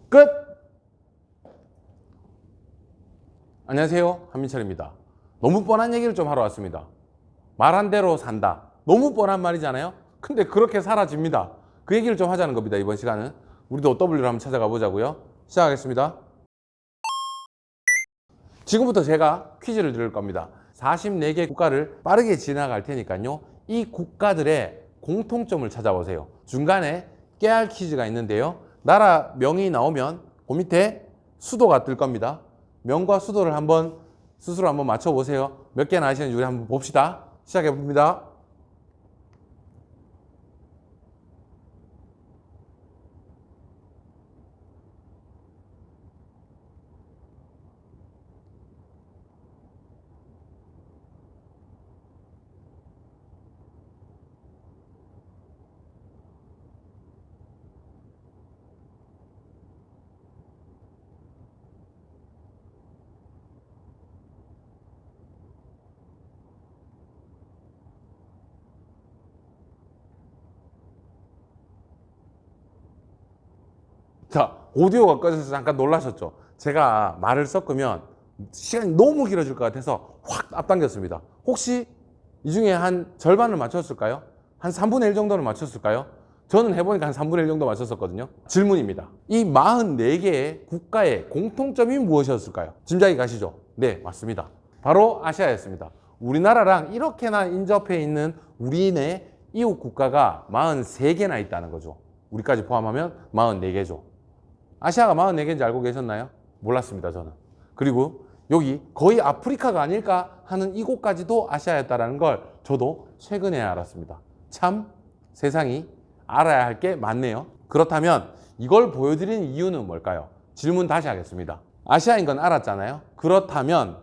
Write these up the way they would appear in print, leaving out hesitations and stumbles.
끝! 안녕하세요, 한민철입니다. 너무 뻔한 얘기를 좀 하러 왔습니다. 말한 대로 산다. 너무 뻔한 말이잖아요. 근데 그렇게 사라집니다. 그 얘기를 좀 하자는 겁니다. 이번 시간은 우리도 W를 한번 찾아가 보자고요. 시작하겠습니다. 지금부터 제가 퀴즈를 드릴 겁니다. 44개 국가를 빠르게 지나갈 테니까요. 이 국가들의 공통점을 찾아보세요. 중간에 깨알 퀴즈가 있는데요. 나라 명이 나오면 그 밑에 수도가 뜰 겁니다. 명과 수도를 한번 스스로 한번 맞춰보세요. 몇 개나 아시는지 우리 한번 봅시다. 시작해 봅니다. 자, 오디오가 꺼져서 잠깐 놀라셨죠? 제가 말을 섞으면 시간이 너무 길어질 것 같아서 확 앞당겼습니다. 혹시 이 중에 한 절반을 맞췄을까요? 한 3분의 1 정도는 맞췄을까요? 저는 해보니까 한 3분의 1 정도 맞췄었거든요. 질문입니다. 이 44개의 국가의 공통점이 무엇이었을까요? 짐작이 가시죠? 네, 맞습니다. 바로 아시아였습니다. 우리나라랑 이렇게나 인접해 있는 우리네 이웃 국가가 43개나 있다는 거죠. 우리까지 포함하면 44개죠. 아시아가 44개인지 알고 계셨나요? 몰랐습니다, 저는. 그리고 여기 거의 아프리카가 아닐까 하는 이곳까지도 아시아였다는 걸 저도 최근에 알았습니다. 참 세상이 알아야 할 게 많네요. 그렇다면 이걸 보여드리는 이유는 뭘까요? 질문 다시 하겠습니다. 아시아인 건 알았잖아요. 그렇다면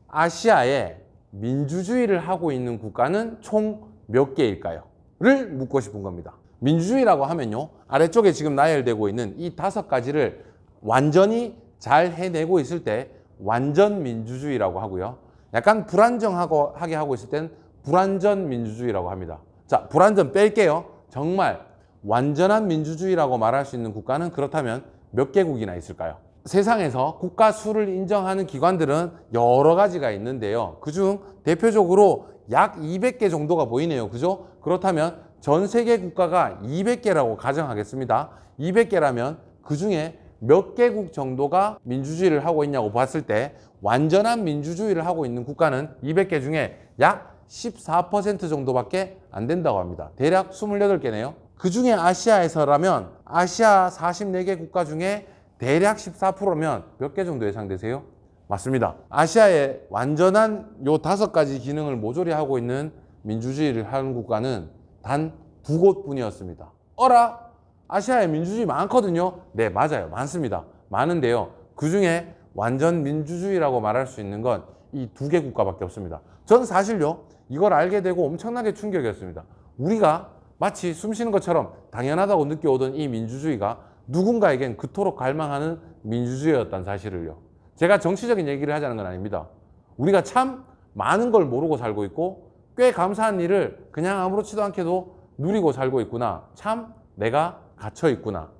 아시아에 민주주의를 하고 있는 국가는 총 몇 개일까요? 를 묻고 싶은 겁니다. 민주주의라고 하면요, 아래쪽에 지금 나열되고 있는 이 5가지를 완전히 잘 해내고 있을 때 완전 민주주의라고 하고요, 약간 불안정하게 하고 있을 땐 불완전 민주주의라고 합니다. 자, 불완전 뺄게요. 정말 완전한 민주주의라고 말할 수 있는 국가는 그렇다면 몇 개국이나 있을까요? 세상에서 국가 수를 인정하는 기관들은 여러 가지가 있는데요. 그중 대표적으로 약 200개 정도가 보이네요. 그죠? 그렇다면 전 세계 국가가 200개라고 가정하겠습니다. 200개라면 그 중에 몇 개국 정도가 민주주의를 하고 있냐고 봤을 때 완전한 민주주의를 하고 있는 국가는 200개 중에 약 14% 정도밖에 안 된다고 합니다. 대략 28개네요. 그 중에 아시아에서라면 아시아 44개 국가 중에 대략 14%면 몇 개 정도 예상되세요? 맞습니다. 아시아의 완전한 요 5가지 기능을 모조리 하고 있는 민주주의를 하는 국가는 단 2곳뿐이었습니다. 어라? 아시아에 민주주의 많거든요. 네, 맞아요. 많습니다. 많은데요. 그 중에 완전 민주주의라고 말할 수 있는 건 이 2개 국가밖에 없습니다. 전 사실요, 이걸 알게 되고 엄청나게 충격이었습니다. 우리가 마치 숨 쉬는 것처럼 당연하다고 느껴오던 이 민주주의가 누군가에겐 그토록 갈망하는 민주주의였다는 사실을요. 제가 정치적인 얘기를 하자는 건 아닙니다. 우리가 참 많은 걸 모르고 살고 있고 꽤 감사한 일을 그냥 아무렇지도 않게도 누리고 살고 있구나. 참 내가 갇혀 있구나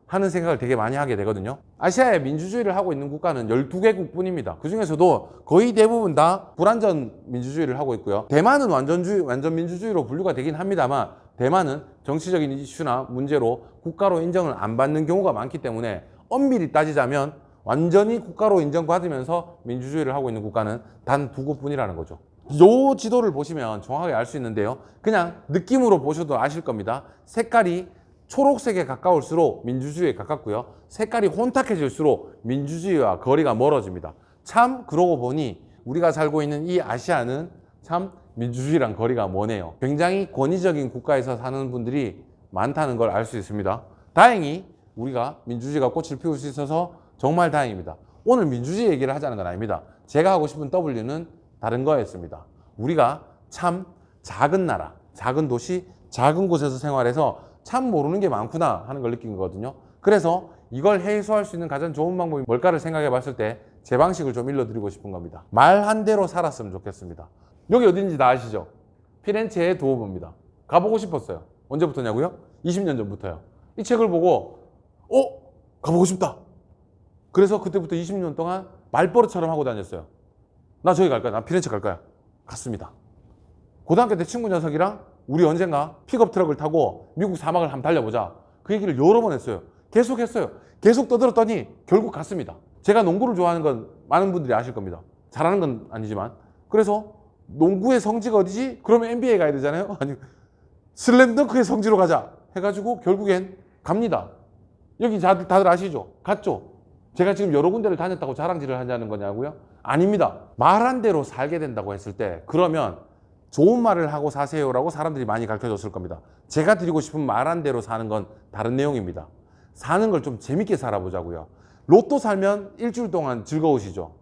하는 생각을 되게 많이 하게 되거든요. 아시아에 민주주의를 하고 있는 국가는 12개국 뿐입니다. 그 중에서도 거의 대부분 다 불완전 민주주의를 하고 있고요. 대만은 완전 민주주의로 분류가 되긴 합니다만 대만은 정치적인 이슈나 문제로 국가로 인정을 안 받는 경우가 많기 때문에 엄밀히 따지자면 완전히 국가로 인정받으면서 민주주의를 하고 있는 국가는 단 2곳뿐이라는 거죠. 요 지도를 보시면 정확하게 알 수 있는데요. 그냥 느낌으로 보셔도 아실 겁니다. 색깔이 초록색에 가까울수록 민주주의에 가깝고요. 색깔이 혼탁해질수록 민주주의와 거리가 멀어집니다. 참 그러고 보니 우리가 살고 있는 이 아시아는 참 민주주의랑 거리가 머네요. 굉장히 권위적인 국가에서 사는 분들이 많다는 걸 알 수 있습니다. 다행히 우리가 민주주의가 꽃을 피울 수 있어서 정말 다행입니다. 오늘 민주주의 얘기를 하자는 건 아닙니다. 제가 하고 싶은 W는 다른 거였습니다. 우리가 참 작은 나라, 작은 도시, 작은 곳에서 생활해서 참 모르는 게 많구나 하는 걸 느낀 거거든요. 그래서 이걸 해소할 수 있는 가장 좋은 방법이 뭘까를 생각해 봤을 때 제 방식을 좀 일러드리고 싶은 겁니다. 말 한 대로 살았으면 좋겠습니다. 여기 어딘지 다 아시죠? 피렌체의 두오모입니다. 가보고 싶었어요. 언제부터냐고요? 20년 전부터요. 이 책을 보고 가보고 싶다 그래서 그때부터 20년 동안 말버릇처럼 하고 다녔어요. 나 저기 갈 거야. 나 피렌체 갈 거야. 갔습니다. 고등학교 때 친구 녀석이랑 우리 언젠가 픽업 트럭을 타고 미국 사막을 한번 달려보자. 그 얘기를 여러 번 했어요. 계속 했어요. 계속 떠들었더니 결국 갔습니다. 제가 농구를 좋아하는 건 많은 분들이 아실 겁니다. 잘하는 건 아니지만. 그래서 농구의 성지가 어디지? 그러면 NBA 가야 되잖아요. 아니, 슬램덩크의 성지로 가자 해가지고 결국엔 갑니다. 여기 다들 아시죠? 갔죠? 제가 지금 여러 군데를 다녔다고 자랑질을 하자는 거냐고요? 아닙니다. 말한 대로 살게 된다고 했을 때 그러면 좋은 말을 하고 사세요라고 사람들이 많이 가르쳐줬을 겁니다. 제가 드리고 싶은 말한 대로 사는 건 다른 내용입니다. 사는 걸 좀 재밌게 살아보자고요. 로또 살면 일주일 동안 즐거우시죠?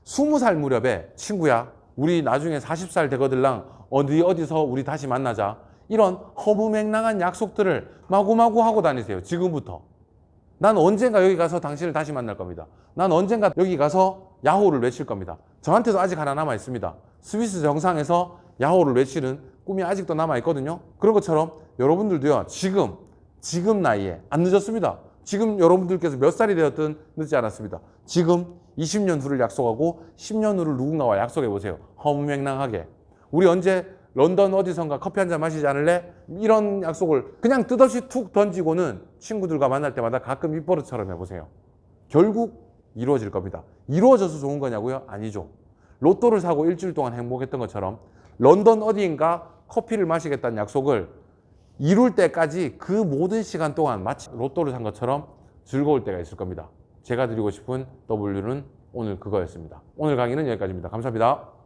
20살 무렵에 친구야 우리 나중에 40살 되거들랑 어디서 우리 다시 만나자. 이런 허무맹랑한 약속들을 마구마구 하고 다니세요. 지금부터. 난 언젠가 여기 가서 당신을 다시 만날 겁니다. 난 언젠가 여기 가서 야호를 외칠 겁니다. 저한테도 아직 하나 남아 있습니다. 스위스 정상에서 야호를 외치는 꿈이 아직도 남아 있거든요. 그런 것처럼 여러분들도요. 지금 나이에 안 늦었습니다. 지금 여러분들께서 몇 살이 되었든 늦지 않았습니다. 지금 20년 후를 약속하고 10년 후를 누군가와 약속해 보세요. 허무맹랑하게. 우리 언제 런던 어디선가 커피 한잔 마시지 않을래? 이런 약속을 그냥 뜻없이 툭 던지고는 친구들과 만날 때마다 가끔 입버릇처럼 해보세요. 결국 이루어질 겁니다. 이루어져서 좋은 거냐고요? 아니죠. 로또를 사고 일주일 동안 행복했던 것처럼 런던 어디인가 커피를 마시겠다는 약속을 이룰 때까지 그 모든 시간 동안 마치 로또를 산 것처럼 즐거울 때가 있을 겁니다. 제가 드리고 싶은 W는 오늘 그거였습니다. 오늘 강의는 여기까지입니다. 감사합니다.